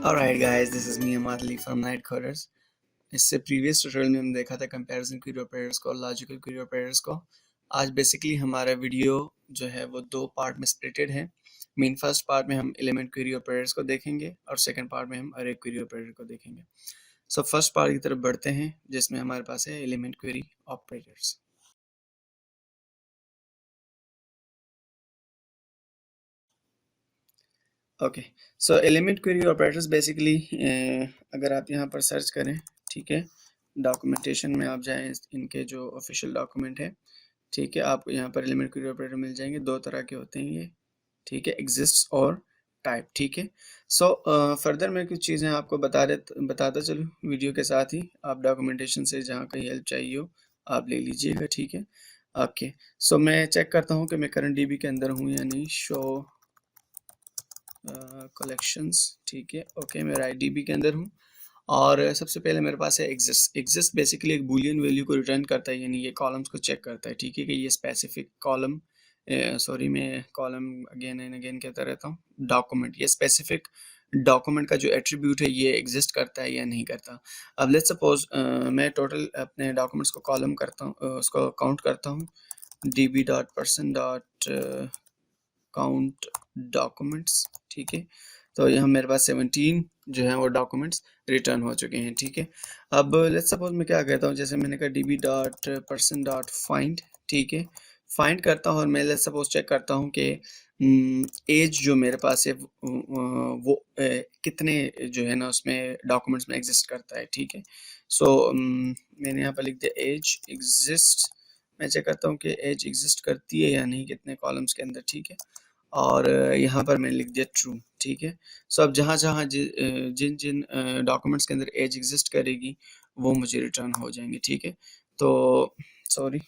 Alright guys, this is me Ahmad Ali from Night Coders। इससे previous tutorial में हम देखा था कंपैरिजन क्वेरी ऑपरेटर्स को और लॉजिकल क्वेरी ऑपरेटर्स को। आज बेसिकली हमारा वीडियो जो है वो दो पार्ट में स्प्लिटेड है। मेन फर्स्ट पार्ट में हम एलिमेंट क्वेरी ऑपरेटर्स को देखेंगे और सेकंड पार्ट में हम अरे क्वेरी ऑपरेटर को देखेंगे। सो फर्स्ट पार्ट की तरफ बढ़ते हैं जिसमें हमारे पास है एलिमेंट क्वेरी ऑपरेटर्स। ओके, सो एलिमेंट क्वेरी ऑपरेटर्स बेसिकली अगर आप यहाँ पर सर्च करें, ठीक है, डॉक्यूमेंटेशन में आप जाएं, इनके जो ऑफिशियल डॉक्यूमेंट है, ठीक है, आपको यहाँ पर एलिमेंट क्वेरी ऑपरेटर मिल जाएंगे। दो तरह के होते हैं ये, ठीक है, एग्जिस्ट और टाइप, ठीक है। सो फर्दर मैं कुछ चीज़ें आपको बताता चलूँ वीडियो के साथ ही। आप डॉक्यूमेंटेशन से जहाँ कहीं हेल्प चाहिए हो आप ले लीजिएगा, ठीक है। ओके, सो मैं चेक करता हूँ कि मैं करंट डीबी के अंदर हूँ या नहीं। शो कलेक्शंस, ठीक है, ओके, मैं राइट डीबी के अंदर हूँ और सबसे पहले मेरे पास है एग्जिस्ट। एग्जिस्ट बेसिकली एक बूलियन वैल्यू को रिटर्न करता है, यानी ये कॉलम्स को चेक करता है, ठीक है, कि ये स्पेसिफिक कॉलम, सॉरी मैं कॉलम अगेन एंड अगेन कहता रहता हूँ, डॉक्यूमेंट, ये स्पेसिफिक डॉक्यूमेंट का जो एट्रीब्यूट है ये एग्जिस्ट करता है या नहीं करता। अब लेट्स सपोज मैं टोटल अपने डॉक्यूमेंट्स को कॉलम करता हूँ, उसको काउंट करता हूँ, db.person. काउंट डॉक्यूमेंट्स, ठीक है। तो यहाँ मेरे पास 17 जो है वो डॉक्यूमेंट्स रिटर्न हो चुके हैं, ठीक है। अब लेट्स सपोज मैं क्या कहता हूँ, जैसे मैंने कहा db.person.find, ठीक है, फाइंड करता हूँ और मैं लेट्स सपोज चेक करता हूँ कि एज जो मेरे पास है वो कितने जो है ना उसमें डॉक्यूमेंट्स में एग्जिस्ट करता है, ठीक है। सो मैंने यहाँ पर लिख दिया एज एग्जिस्ट। मैं चेक करता हूँ कि एज एग्जिस्ट करती है या नहीं कितने कॉलम्स के अंदर, ठीक है। और यहाँ पर मैंने लिख दिया ट्रू, ठीक है। सो अब जहाँ जहाँ जिन जिन डॉक्यूमेंट्स के अंदर एज एग्जिस्ट करेगी वो मुझे रिटर्न हो जाएंगे, ठीक है। तो सॉरी,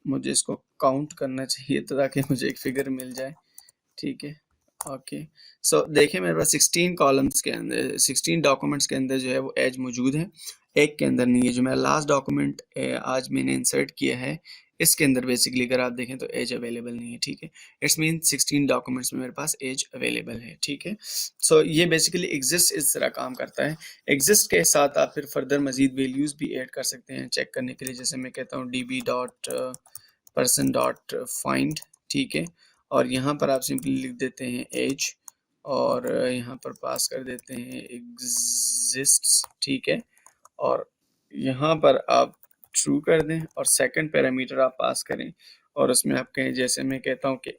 मुझे इसको काउंट करना चाहिए तो ताकि मुझे एक फिगर मिल जाए, ठीक है। ओके, सो देखिए मेरे पास 16 कॉलम्स के अंदर, 16 डॉक्यूमेंट्स के अंदर जो है वो एज मौजूद है, एक के अंदर नहीं है। जो मेरा लास्ट डॉक्यूमेंट आज मैंने इंसर्ट किया है इसके अंदर बेसिकली अगर आप देखें तो एज अवेलेबल नहीं है, ठीक है। इट्स मीन 16 डॉक्यूमेंट्स में मेरे पास एज अवेलेबल है, ठीक है। सो ये बेसिकली एग्जिस्ट इस तरह काम करता है। एग्जिस्ट के साथ आप फिर फर्दर मजीद वैल्यूज भी ऐड कर सकते हैं चेक करने के लिए। जैसे मैं कहता हूँ db.person.find, ठीक है, और यहाँ पर आप सिंपली लिख देते हैं एज और यहाँ पर पास कर देते हैं एग्जिस्ट्स, ठीक है, और यहाँ पर आप ट्रू कर दें और सेकंड पैरामीटर आप पास करें और उसमें आप कहें, जैसे मैं कहता हूँ कि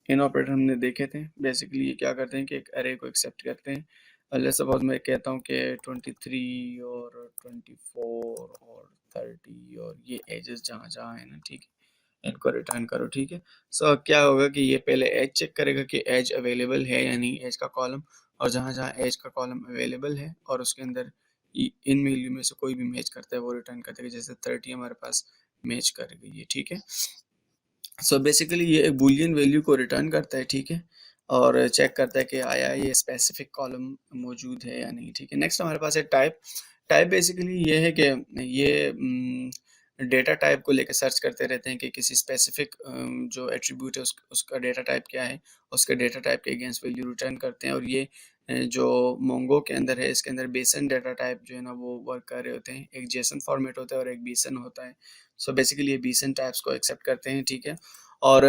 इन ऑपरेटर हमने देखे थे, बेसिकली ये क्या करते हैं कि एक अरे को एक्सेप्ट करते हैं। लेट्स सपोज मैं कहता हूँ कि 23 और 24 और 30 और ये एजेस जहाँ जहाँ है ना, ठीक है, इनको रिटर्न करो, ठीक है। सो क्या होगा कि ये पहले एज चेक करेगा कि एज अवेलेबल है या नहीं, एज का कॉलम, और जहाँ जहाँ एज का कॉलम अवेलेबल है और उसके अंदर इन वैल्यू में से कोई भी मैच करता है वो रिटर्न कर देगा। जैसे 30 हमारे पास मैच कर गई है, ठीक है। सो बेसिकली ये एक बूलियन वैल्यू को रिटर्न करता है, ठीक है, और चेक करता है कि आया ये स्पेसिफिक कॉलम मौजूद है या नहीं, ठीक है। नेक्स्ट हमारे पास है टाइप। टाइप बेसिकली ये है कि ये डेटा टाइप को लेकर सर्च करते रहते हैं कि किसी स्पेसिफिक जो एट्रीब्यूट है उसका डेटा टाइप क्या है, उसके डेटा टाइप के अगेंस्ट वैल्यू रिटर्न करते हैं। और ये जो मोंगो के अंदर है इसके अंदर बेसन डेटा टाइप जो है ना वो वर्क कर रहे होते हैं। एक जेसन फॉर्मेट होता है और एक बेसन होता है। सो बेसिकली ये बेसन टाइप्स को एक्सेप्ट करते हैं, ठीक है। और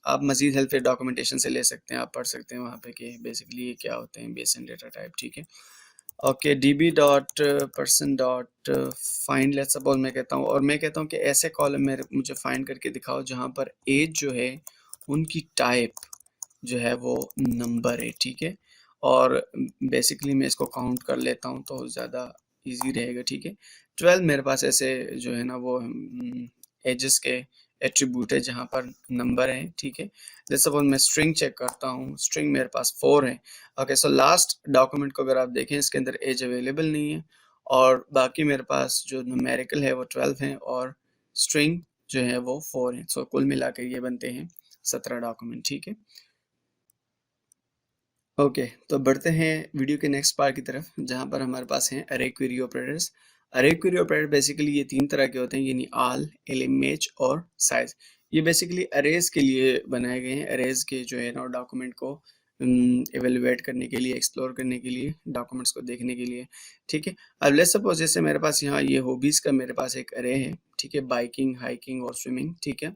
आप मजीद हेल्प डॉक्यूमेंटेशन से ले सकते हैं, आप पढ़ सकते हैं वहाँ पे कि बेसिकली ये क्या होते हैं बेसन डेटा टाइप, ठीक है। ओके, db.person.find लेट्स सपोज मैं कहता हूँ, और मैं कहता हूँ कि ऐसे कॉलम में मुझे फाइंड करके दिखाओ जहाँ पर एज जो है उनकी टाइप जो है वो नंबर है, ठीक है। और बेसिकली मैं इसको काउंट कर लेता हूँ तो ज़्यादा इजी रहेगा, ठीक है। 12 मेरे पास ऐसे जो है ना वो एजेस के एट्रीब्यूट है जहाँ पर नंबर है, ठीक है। जैसे सपोज मैं स्ट्रिंग चेक करता हूँ, स्ट्रिंग मेरे पास 4 है। ओके, सो लास्ट डॉक्यूमेंट को अगर आप देखें इसके अंदर एज अवेलेबल नहीं है और बाकी मेरे पास जो न्यूमेरिकल है वो 12 है और स्ट्रिंग जो है वो 4 है। सो कुल मिलाकर ये बनते हैं 17 डॉक्यूमेंट, ठीक है। ओके, तो बढ़ते हैं वीडियो के नेक्स्ट पार्ट की तरफ जहाँ पर हमारे पास हैं अरे क्वेरी ऑपरेटर्स। अरे क्वेरी ऑपरेटर बेसिकली ये तीन तरह के होते हैं, यानी ऑल, एलिमेज और साइज। ये बेसिकली अरेज के लिए बनाए गए हैं, अरेज के जो है ना डॉक्यूमेंट को एवेलुएट करने के लिए, एक्सप्लोर करने के लिए, डॉक्यूमेंट्स को देखने के लिए, ठीक है। अब लेट्स सपोज जैसे मेरे पास यहाँ ये हॉबीज़ का मेरे पास एक अरे है, ठीक है, बाइकिंग, हाइकिंग और स्विमिंग, ठीक है।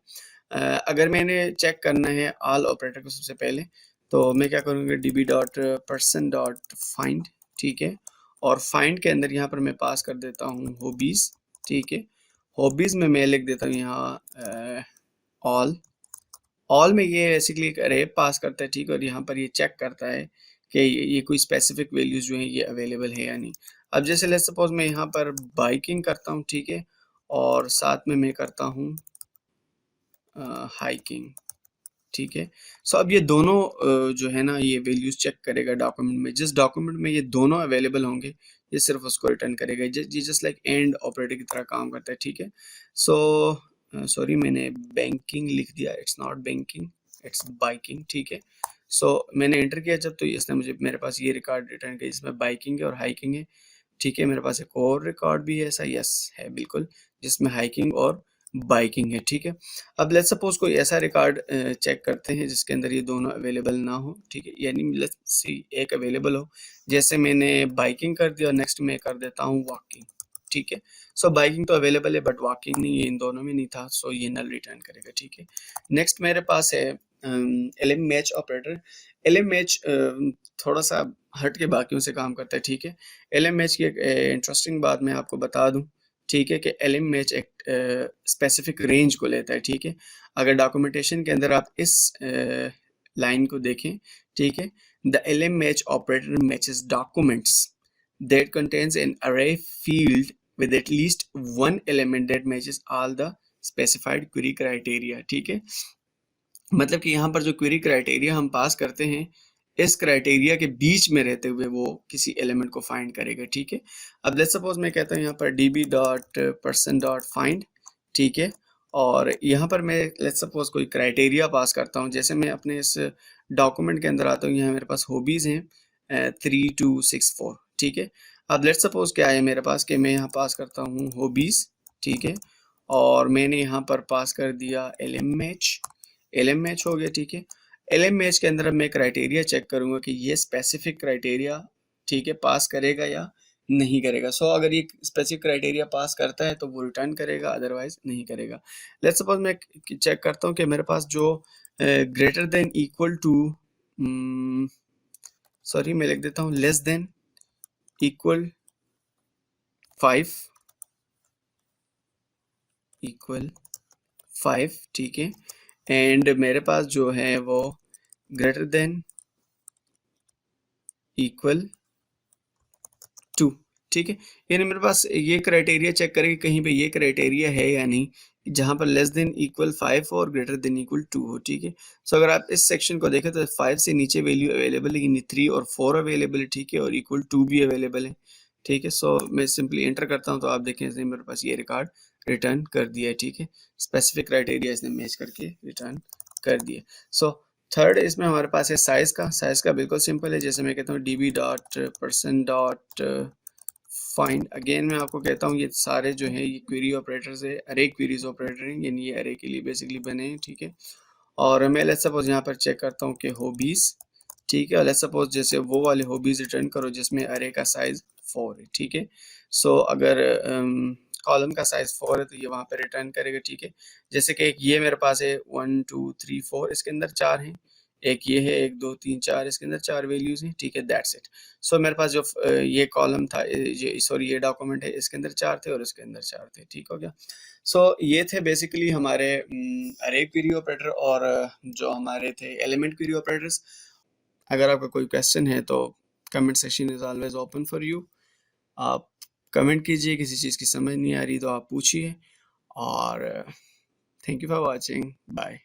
अगर मैंने चेक करना है ऑल ऑपरेटर को सबसे पहले, तो मैं क्या करूँगा, db dot person dot find, ठीक है, और फाइंड के अंदर यहाँ पर मैं पास कर देता हूँ हॉबीज़, ठीक है। हॉबीज़ में मैं लिख देता हूँ यहाँ ऑल में ये बेसिकली एक अरे पास करता है, ठीक है, और यहाँ पर ये चेक करता है कि ये कोई स्पेसिफिक वैल्यूज जो है ये अवेलेबल है या नहीं। अब जैसे लेट्स सपोज मैं यहाँ पर बाइकिंग करता हूँ, ठीक है, और साथ में मैं करता हूँ हाइकिंग, ठीक है। सो अब ये दोनों जो है ना ये वैल्यूज चेक करेगा डॉक्यूमेंट में, जिस डॉक्यूमेंट में ये दोनों अवेलेबल होंगे ये सिर्फ उसको रिटर्न करेगा। ये जस्ट लाइक एंड ऑपरेटर की तरह काम करता है, ठीक है। सो सॉरी मैंने बैंकिंग लिख दिया, it's not banking, it's biking, ठीक है। सो मैंने एंटर किया जब, तो इसने मुझे मेरे पास ये रिकॉर्ड रिटर्न किया जिसमें बाइकिंग है और हाइकिंग है, ठीक है। मेरे पास एक और रिकॉर्ड भी है ऐसा, यस है बिल्कुल, जिसमें हाइकिंग और बाइकिंग है, ठीक है। अब लेट्स सपोज कोई ऐसा रिकॉर्ड चेक करते हैं जिसके अंदर ये दोनों अवेलेबल ना हो, ठीक है, यानी लेट्स सी एक अवेलेबल हो, जैसे मैंने बाइकिंग कर दिया और नेक्स्ट मैं कर देता हूँ वॉकिंग, ठीक है। सो बाइकिंग तो अवेलेबल है बट वॉकिंग नहीं है, इन दोनों में नहीं था, सो ये नल रिटर्न करेगा, ठीक है। नेक्स्ट मेरे पास है LM match operator. LM match थोड़ा सा हट के बाकियों से काम करता है, ठीक है। एलएम मैच की एक इंटरेस्टिंग बात मैं आपको बता दूं, ठीक है, कि एलएम मैच एक स्पेसिफिक रेंज को लेता है, ठीक है। अगर डॉक्यूमेंटेशन के अंदर आप इस लाइन को देखें, ठीक है, the LM match operator matches documents that contains an array field with at least one element that matches all the specified query criteria, ठीक है। मतलब कि यहाँ पर जो क्वेरी क्राइटेरिया हम पास करते हैं, इस क्राइटेरिया के बीच में रहते हुए वो किसी एलिमेंट को फाइंड करेगा, ठीक है। अब लेट्स सपोज मैं कहता हूँ यहाँ पर db dot person dot find, ठीक है, और यहाँ पर मैं लेट्स सपोज कोई क्राइटेरिया पास करता हूँ, जैसे मैं अपने इस डॉक्यूमेंट के अंदर आता हूँ, यहाँ मेरे पास हॉबीज़ हैं 3264, ठीक है। अब लेट्स सपोज क्या है मेरे पास कि मैं यहाँ पास करता हूँ हॉबीज़, ठीक है, और मैंने यहाँ पर पास कर दिया एलएम मैच हो गया, ठीक है। एलएम मैच के अंदर अब मैं क्राइटेरिया चेक करूंगा कि ये स्पेसिफिक क्राइटेरिया, ठीक है, पास करेगा या नहीं करेगा। सो अगर ये स्पेसिफिक क्राइटेरिया पास करता है तो वो रिटर्न करेगा, अदरवाइज नहीं करेगा। लेट्स सपोज मैं चेक करता हूँ कि मेरे पास जो greater than equal to, sorry मैं लिख देता हूँ लेस देन इक्वल 5 इक्वल 5, ठीक है, एंड मेरे पास जो है वो ग्रेटर देन इक्वल 2, ठीक है। यानी मेरे पास ये क्राइटेरिया चेक करें कि कहीं पे ये क्राइटेरिया है या नहीं, जहां पर लेस देन इक्वल 5 और ग्रेटर देन इक्वल 2 हो, ठीक है। सो अगर आप इस सेक्शन को देखें तो 5 से नीचे वैल्यू अवेलेबल है, यानी 3 और 4 अवेलेबल है, ठीक है, और इक्वल 2 भी अवेलेबल है, ठीक है। सो मैं सिंपली एंटर करता हूँ तो आप देखें इसने मेरे पास ये रिकॉर्ड रिटर्न कर दिया है, ठीक है। स्पेसिफिक क्राइटेरिया इसने मैच करके रिटर्न कर दिया। सो थर्ड इसमें हमारे पास है साइज का बिल्कुल सिंपल है, जैसे मैं कहता हूँ db dot person dot find, again मैं आपको कहता हूँ ये सारे जो है ये क्वेरी ऑपरेटर्स है, अरे क्वेरीज ऑपरेटर हैं, यानी ये अरे के लिए बेसिकली बने हैं, ठीक है। और मैं लेट्स सपोज यहाँ पर चेक करता हूँ कि हॉबीज, ठीक है, और लेट्स सपोज जैसे वो वाले हॉबीज रिटर्न करो जिसमें अरे का साइज 4 है, ठीक है। सो अगर कॉलम का साइज 4 है तो ये वहाँ पे रिटर्न करेगा, ठीक है। जैसे कि एक ये मेरे पास है 1 2 3 4, इसके अंदर 4 हैं, एक ये है 1 2 3 4, इसके अंदर 4 वैल्यूज हैं, ठीक है, दैट्स इट। सो मेरे पास जो ये कॉलम था, ये सॉरी ये डॉक्यूमेंट है, इसके अंदर 4 थे और इसके अंदर 4 थे, ठीक हो गया। सो ये थे बेसिकली हमारे अरे क्वेरी ऑपरेटर और जो हमारे थे एलिमेंट क्वेरी ऑपरेटर्स। अगर आपका कोई क्वेश्चन है तो comment section is always open for you, आप कमेंट कीजिए, किसी चीज़ की समझ नहीं आ रही तो आप पूछिए, और thank you for watching, bye.